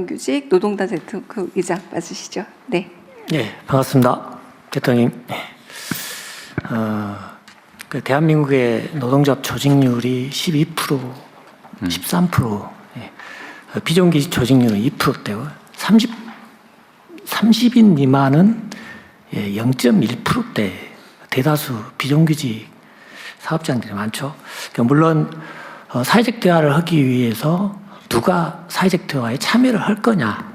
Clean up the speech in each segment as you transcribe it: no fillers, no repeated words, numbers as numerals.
규직 노동단 그 의장 맞으시죠? 네. 네, 반갑습니다. 대통령. 그 대한민국의 노동조합 조직률이 12%, 13%, 비정규직 조직률은 2%대고 30인 미만은 0.1%대 대다수 비정규직 사업장들이 많죠. 그러니까 물론 사회적 대화를 하기 위해서 누가 사회적 대화에 참여를 할 거냐,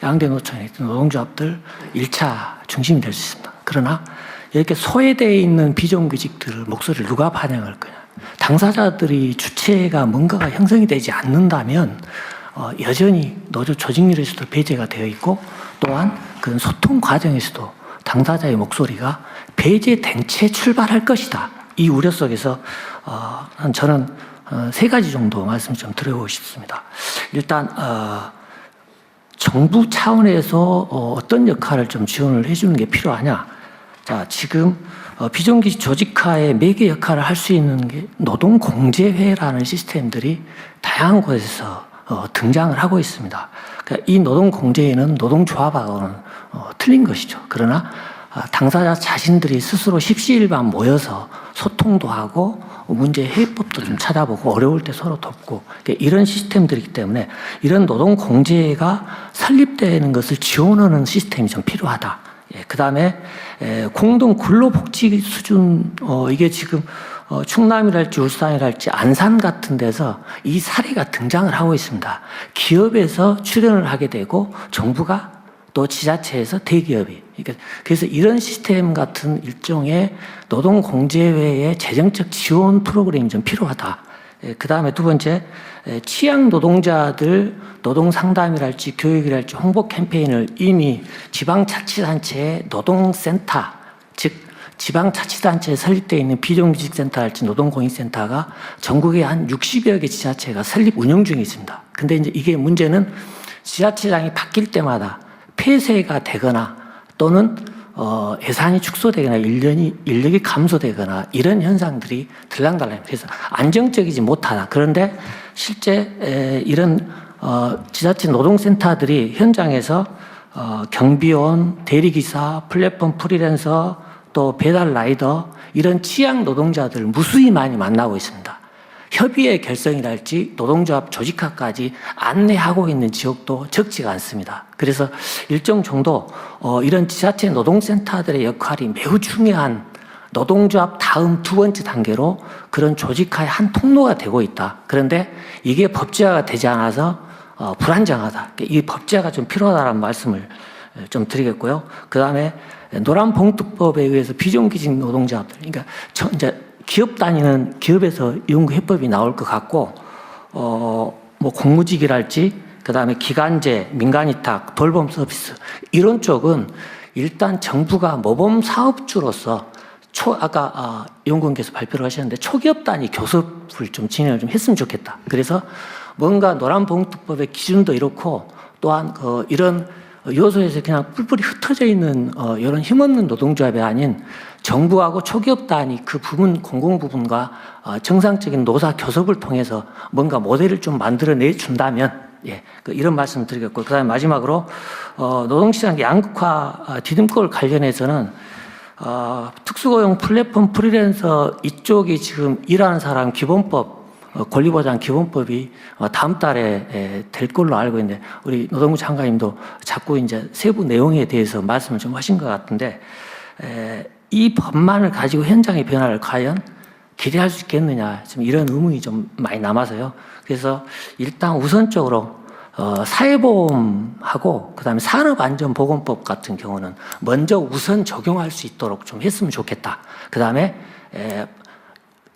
양대 노총의 노동조합들 1차 중심이 될 수 있습니다. 그러나 이렇게 소외되어 있는 비정규직들의 목소리를 누가 반영할 거냐, 당사자들이 주체가 뭔가가 형성이 되지 않는다면 여전히 노조 조직률에서도 배제가 되어 있고, 또한 그런 소통 과정에서도 당사자의 목소리가 배제된 채 출발할 것이다. 이 우려 속에서 저는 세 가지 정도 말씀 좀 드리고 싶습니다. 일단 정부 차원에서 어떤 역할을 좀 지원을 해주는 게 필요하냐. 자, 지금 비정규직 조직화의 매개 역할을 할 수 있는 게 노동공제회라는 시스템들이 다양한 곳에서 등장을 하고 있습니다. 그러니까 이 노동공제회는 노동조합하고는 틀린 것이죠. 그러나 당사자 자신들이 스스로 십시일반 모여서 소통도 하고 문제 해법도 좀 찾아보고 어려울 때 서로 돕고, 이런 시스템들이기 때문에 이런 노동공제가 설립되는 것을 지원하는 시스템이 좀 필요하다. 그 다음에 공동 근로복지 수준, 이게 지금 충남이랄지 울산이랄지 안산 같은 데서 이 사례가 등장을 하고 있습니다. 기업에서 출연을 하게 되고 정부가 또 지자체에서 대기업이, 그래서 이런 시스템 같은 일종의 노동공제회의 재정적 지원 프로그램이 좀 필요하다. 그 다음에 두 번째, 취약 노동자들 노동상담이랄지 교육이랄지 홍보 캠페인을 이미 지방자치단체의 노동센터, 즉 지방자치단체에 설립되어 있는 비정규직센터랄지 노동공익센터가 전국에 한 60여 개 지자체가 설립 운영 중에 있습니다. 근데 이제 이게 문제는 지자체장이 바뀔 때마다 폐쇄가 되거나 또는 예산이 축소되거나 인력이 감소되거나 이런 현상들이 들랑달랑, 그래서 안정적이지 못하다. 그런데 실제 이런 지자체 노동센터들이 현장에서 경비원, 대리기사, 플랫폼 프리랜서, 또 배달 라이더, 이런 취약 노동자들 무수히 많이 만나고 있습니다. 협의회 결성이랄지 노동조합 조직화까지 안내하고 있는 지역도 적지가 않습니다. 그래서 일정 정도 이런 지자체 노동센터들의 역할이 매우 중요한 노동조합 다음 두 번째 단계로 그런 조직화의 한 통로가 되고 있다. 그런데 이게 법제화가 되지 않아서 불안정하다. 이 법제화가 좀 필요하다는 말씀을 좀 드리겠고요. 그 다음에 노란봉투법에 의해서 비정규직 노동자들, 그러니까 이제 기업 다니는 기업에서 연구해법이 나올 것 같고, 뭐 공무직이랄지, 그 다음에 기간제, 민간위탁, 돌봄 서비스, 이런 쪽은 일단 정부가 모범 사업주로서 아까 연구원께서 발표를 하셨는데 초기업 단위 교섭을 좀 진행을 좀 했으면 좋겠다. 그래서 뭔가 노란봉투법의 기준도 이렇고, 또한 이런 요소에서 그냥 뿔뿔이 흩어져 있는 이런 힘없는 노동조합이 아닌 정부하고 초기업 단위 그 부분, 공공 부분과 정상적인 노사 교섭을 통해서 뭔가 모델을 좀 만들어내 준다면, 이런 말씀을 드리겠고, 그 다음에 마지막으로 노동시장 양극화 디딤돌 관련해서는 특수고용 플랫폼 프리랜서 이쪽이 지금 일하는 사람 기본법, 권리보장 기본법이 다음 달에 될 걸로 알고 있는데, 우리 노동부 장관님도 자꾸 이제 세부 내용에 대해서 말씀을 좀 하신 것 같은데, 이 법만을 가지고 현장의 변화를 과연 기대할 수 있겠느냐, 지금 이런 의문이 좀 많이 남아서요. 그래서 일단 우선적으로 사회보험하고 그다음에 산업안전보건법 같은 경우는 먼저 우선 적용할 수 있도록 좀 했으면 좋겠다. 그다음에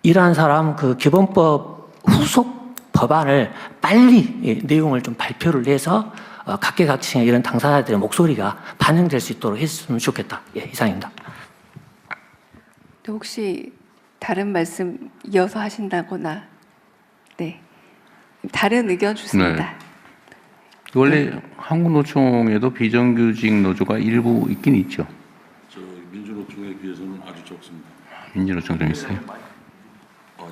일하는 사람 그 기본법 후속 법안을 빨리 내용을 좀 발표를 해서 각계각층의 이런 당사자들의 목소리가 반영될 수 있도록 했으면 좋겠다. 이상입니다. 혹시 다른 말씀 이어서 하신다거나, 네, 다른 의견 좋습니다. 네. 원래 한국노총에도 비정규직 노조가 일부 있긴 있죠. 저 민주노총에 비해서는 아주 적습니다. 민주노총 좀 있어요.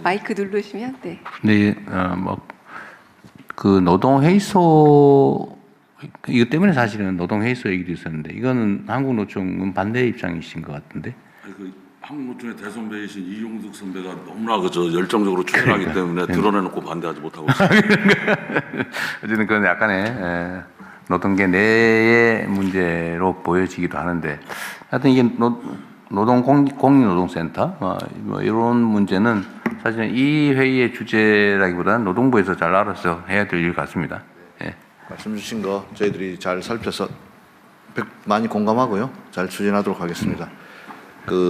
마이크 누르시면, 네. 근데 그 노동회의소 이것 때문에 사실은 노동회의소 얘기도 있었는데 이거는 한국노총은 반대 입장이신 것 같은데. 아니, 그 한국노총의 대선배이신 이용득 선배가 너무나 그저 열정적으로 추진하기 때문에 드러내놓고 반대하지 못하고 있습니다. 어쨌든 그건 약간의 노동계 내의 문제로 보여지기도 하는데 하여튼 이게 공익노동센터 뭐 이런 문제는 사실은 이 회의의 주제라기보다는 노동부에서 잘 알아서 해야 될 일 같습니다. 예. 말씀 주신 거 저희들이 잘 살펴서 많이 공감하고요. 잘 추진하도록 하겠습니다.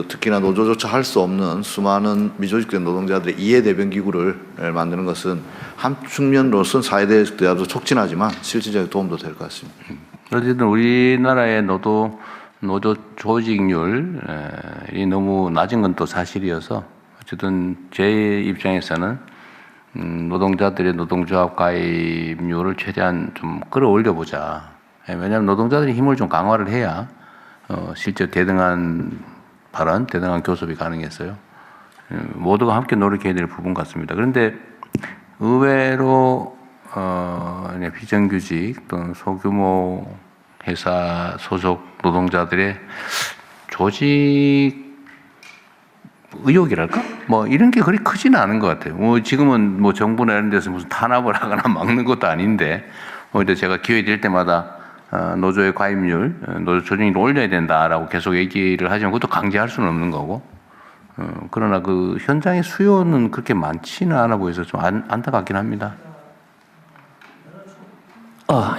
특히나 노조조차 할 수 없는 수많은 미조직된 노동자들의 이해 대변 기구를 만드는 것은 한 측면으로서는 사회대화도 촉진하지만 실질적인 도움도 될 것 같습니다. 어쨌든 우리나라의 노조 조직률이 너무 낮은 건 또 사실이어서 어쨌든 제 입장에서는 노동자들의 노동조합 가입률을 최대한 좀 끌어올려 보자. 왜냐하면 노동자들이 힘을 좀 강화를 해야 실제 대등한 발언, 대등한 교섭이 가능했어요. 모두가 함께 노력해야 될 부분 같습니다. 그런데 의외로 비정규직 또는 소규모 회사 소속 노동자들의 조직 의욕이랄까? 뭐 이런 게 그리 크지는 않은 것 같아요. 뭐 지금은 뭐 정부나 이런 데서 무슨 탄압을 하거나 막는 것도 아닌데 오히려 제가 기회 될 때마다 노조의 가입률, 노조 조직률을 올려야 된다라고 계속 얘기를 하지만 그것도 강제할 수는 없는 거고. 그러나 그 현장의 수요는 그렇게 많지는 않아 보여서 좀 안타깝긴 합니다.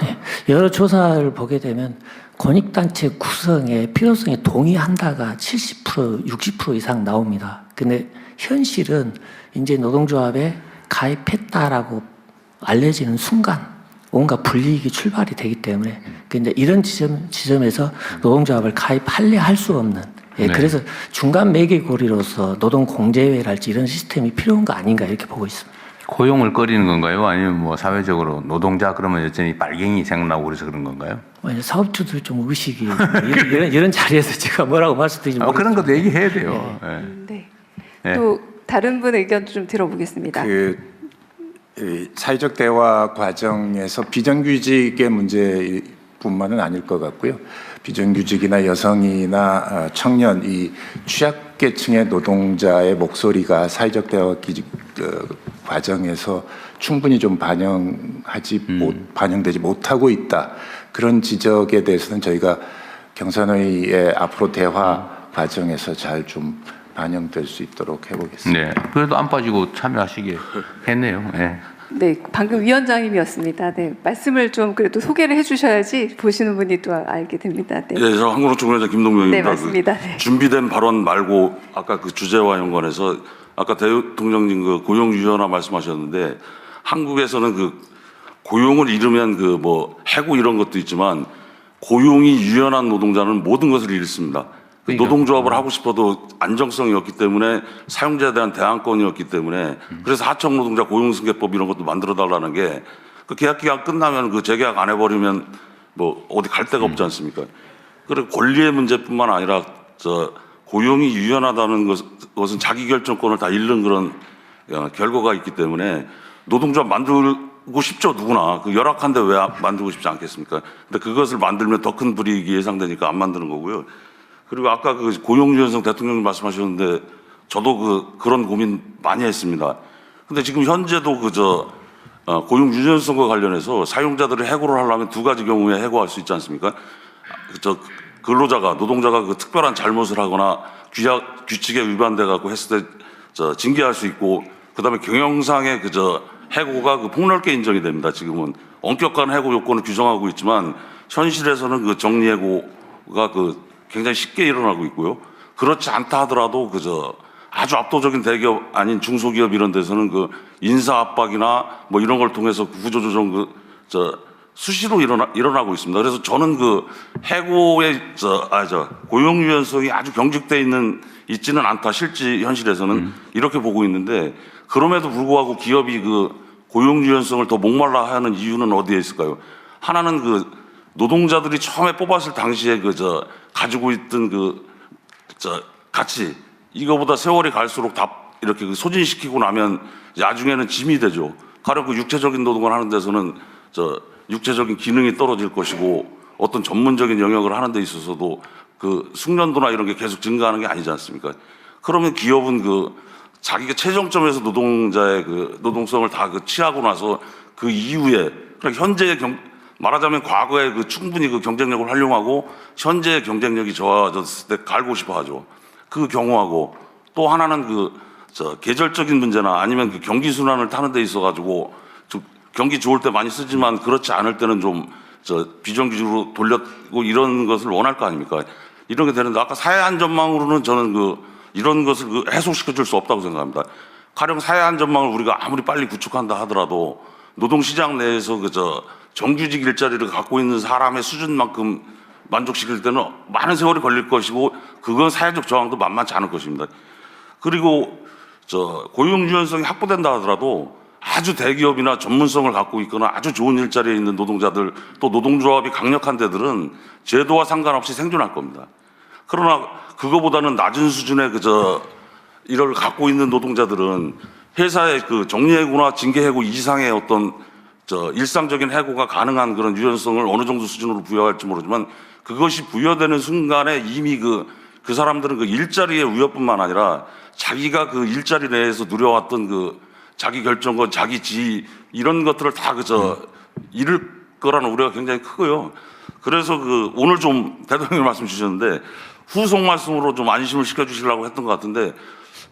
예. 여러 조사를 보게 되면 권익단체 구성의 필요성에 동의한다가 70%, 60% 이상 나옵니다. 근데 현실은 이제 노동조합에 가입했다라고 알려지는 순간 온갖 불이익이 출발이 되기 때문에 근데 이런 지점에서 노동조합을 가입할래 할 수 없는 네. 그래서 중간 매개고리로서 노동공제회랄지 이런 시스템이 필요한 거 아닌가 이렇게 보고 있습니다. 고용을 꺼리는 건가요? 아니면 뭐 사회적으로 노동자 그러면 여전히 빨갱이 생각나고 그래서 그런 건가요? 사업주들 좀 의식이 이런 자리에서 제가 뭐라고 말씀드리지 모르겠습니다. 그런 것도 얘기해야 돼요. 네. 네. 또 다른 분 의견도 좀 들어보겠습니다. 사회적 대화 과정에서 비정규직의 문제뿐만은 아닐 것 같고요. 비정규직이나 여성이나 청년 이 취약계층의 노동자의 목소리가 사회적 대화 과정에서 충분히 좀 반영되지 못하고 있다. 그런 지적에 대해서는 저희가 경선회의의 앞으로 대화 과정에서 잘 좀 반영될 수 있도록 해보겠습니다. 네. 그래도 안 빠지고 참여하시게 했네요. 네. 네, 방금 위원장님이었습니다. 네, 말씀을 좀 그래도 소개를 해주셔야지 보시는 분이 또 알게 됩니다. 네, 예, 저 한국노총 위원장 김동명입니다. 네, 맞습니다. 네. 준비된 발언 말고 아까 그 주제와 연관해서 아까 대통령님 그 고용 유연화 말씀하셨는데 한국에서는 그 고용을 잃으면 그 뭐 해고 이런 것도 있지만 고용이 유연한 노동자는 모든 것을 잃습니다. 그러니까. 노동조합을 하고 싶어도 안정성이 없기 때문에 사용자에 대한 대항권이 없기 때문에 그래서 하청노동자 고용승계법 이런 것도 만들어달라는 게 그 계약기간 끝나면 그 재계약 안 해버리면 뭐 어디 갈 데가 없지 않습니까? 그리고 권리의 문제뿐만 아니라 고용이 유연하다는 것은 자기결정권을 다 잃는 그런 결과가 있기 때문에 노동조합 만들고 싶죠, 누구나. 그 열악한데 왜 만들고 싶지 않겠습니까? 근데 그것을 만들면 더 큰 불이익이 예상되니까 안 만드는 거고요. 그리고 아까 그 고용유연성 대통령님 말씀하셨는데 저도 그런 고민 많이 했습니다. 근데 지금 현재도 고용유연성과 관련해서 사용자들을 해고를 하려면 두 가지 경우에 해고할 수 있지 않습니까? 노동자가 그 특별한 잘못을 하거나 규칙에 위반돼 갖고 했을 때 징계할 수 있고, 그다음에 경영상의 해고가 폭넓게 인정이 됩니다. 지금은 엄격한 해고 요건을 규정하고 있지만 현실에서는 그 정리해고가 굉장히 쉽게 일어나고 있고요. 그렇지 않다 하더라도 아주 압도적인 대기업 아닌 중소기업 이런 데서는 인사 압박이나 뭐 이런 걸 통해서 구조조정 수시로 일어나고 있습니다. 그래서 저는 해고의 고용 유연성이 아주 경직돼 있지는 않다. 실제 현실에서는 이렇게 보고 있는데, 그럼에도 불구하고 기업이 고용 유연성을 더 목말라 하는 이유는 어디에 있을까요? 하나는 노동자들이 처음에 뽑았을 당시에 가지고 있던 가치, 이거보다 세월이 갈수록 다 이렇게 소진시키고 나면 나중에는 짐이 되죠. 가령 육체적인 노동을 하는 데서는 육체적인 기능이 떨어질 것이고 어떤 전문적인 영역을 하는 데 있어서도 그 숙련도나 이런 게 계속 증가하는 게 아니지 않습니까? 그러면 기업은 그 자기가 최종점에서 노동자의 그 노동성을 다 그 취하고 나서 그 이후에 그러니까 현재의 말하자면 과거에 그 충분히 그 경쟁력을 활용하고 현재의 경쟁력이 좋아졌을 때 갈고 싶어 하죠. 그 경우하고 또 하나는 계절적인 문제나 아니면 그 경기 순환을 타는 데 있어 가지고 경기 좋을 때 많이 쓰지만 그렇지 않을 때는 좀 비정규직으로 돌렸고 이런 것을 원할 거 아닙니까? 이런 게 되는데 아까 사회 안전망으로는 저는 이런 것을 해소시켜 줄 수 없다고 생각합니다. 가령 사회 안전망을 우리가 아무리 빨리 구축한다 하더라도 노동시장 내에서 정규직 일자리를 갖고 있는 사람의 수준만큼 만족시킬 때는 많은 세월이 걸릴 것이고 그건 사회적 저항도 만만치 않을 것입니다. 그리고 고용 유연성이 확보된다 하더라도 아주 대기업이나 전문성을 갖고 있거나 아주 좋은 일자리에 있는 노동자들 또 노동조합이 강력한 데들은 제도와 상관없이 생존할 겁니다. 그러나 그거보다는 낮은 수준의 이를 갖고 있는 노동자들은 회사의 그 정리해고나 징계해고 이상의 어떤 일상적인 해고가 가능한 그런 유연성을 어느 정도 수준으로 부여할지 모르지만 그것이 부여되는 순간에 이미 그 사람들은 그 일자리의 위협뿐만 아니라 자기가 그 일자리 내에서 누려왔던 자기 결정권, 자기 지위 이런 것들을 다 잃을 거라는 우려가 굉장히 크고요. 그래서 오늘 좀 대통령님 말씀 주셨는데 후속 말씀으로 좀 안심을 시켜주시려고 했던 것 같은데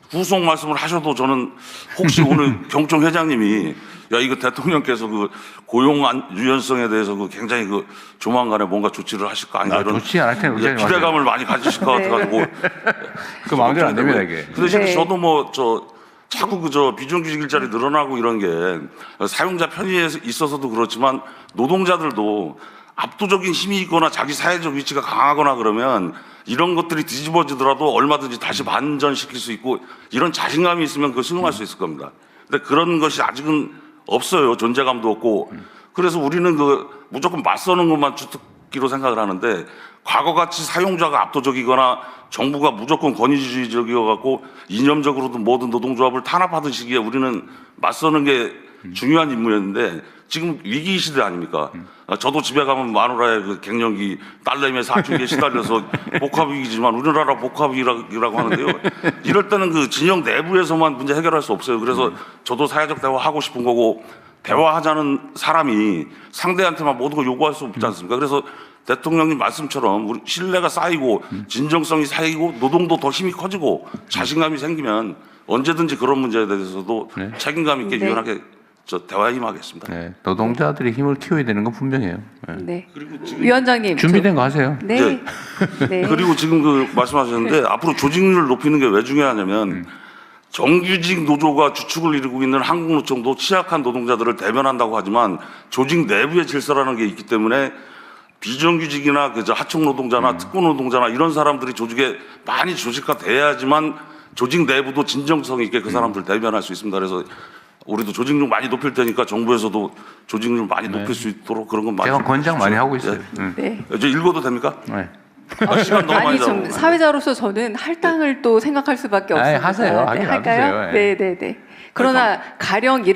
후속 말씀을 하셔도 저는 혹시 오늘 경총 회장님이 야 이거 대통령께서 고용 유연성에 대해서 굉장히 조만간에 뭔가 조치를 하실 거 아닌가 이런 좋지 않을 텐데 의장님 기대감을 많이 가지실 것 같아가지고 그 마음대로 안 됩니다 이게. 근데 네. 저도 자꾸 비정규직 일자리 늘어나고 이런 게 사용자 편의에 있어서도 그렇지만 노동자들도 압도적인 힘이 있거나 자기 사회적 위치가 강하거나 그러면 이런 것들이 뒤집어지더라도 얼마든지 다시 반전시킬 수 있고 이런 자신감이 있으면 수용할 수 있을 겁니다. 근데 그런 것이 아직은 없어요. 존재감도 없고. 그래서 우리는 무조건 맞서는 것만 주특기로 생각을 하는데 과거같이 사용자가 압도적이거나 정부가 무조건 권위주의적이어갖고 이념적으로도 모든 노동조합을 탄압하던 시기에 우리는 맞서는 게 중요한 임무였는데 지금 위기 시대 아닙니까? 저도 집에 가면 마누라의 갱년기 딸내미의 사춘기에 시달려서 복합위기지만 우리나라 복합위기라고 하는데요. 이럴 때는 진영 내부에서만 문제 해결할 수 없어요. 그래서 저도 사회적 대화 하고 싶은 거고 대화하자는 사람이 상대한테만 모든 걸 요구할 수 없지 않습니까? 그래서 대통령님 말씀처럼 우리 신뢰가 쌓이고 진정성이 쌓이고 노동도 더 힘이 커지고 자신감이 생기면 언제든지 그런 문제에 대해서도 네. 책임감 있게 네. 유연하게 대화에 임하겠습니다. 네, 노동자들이 힘을 키워야 되는 건 분명해요. 네. 네. 그리고 지금 위원장님 준비된 거 하세요. 네. 네. 그리고 지금 말씀하셨는데 앞으로 조직률을 높이는 게 왜 중요하냐면 정규직 노조가 주축을 이루고 있는 한국노총도 취약한 노동자들을 대변한다고 하지만 조직 내부의 질서라는 게 있기 때문에 비정규직이나 하청 노동자나 특권 노동자나 이런 사람들이 조직에 많이 조직화돼야지만 조직 내부도 진정성 있게 그 사람들 대변할 수 있습니다. 그래서 우리도 조직률 많이 높일 테니까 정부에서도 조직률 많이 높일 수 있도록 그런 건 많이 제가 권장 많이 하고 있어요. 네. 이제 읽어도 됩니까? 네. 시간 너무 많이 아니 좀 잡으면 사회자로서 저는 할당을 또 생각할 수밖에 아이, 없습니다. 하세요. 하긴 할까요? 놔두세요. 예. 네, 네, 네. 그러나 가령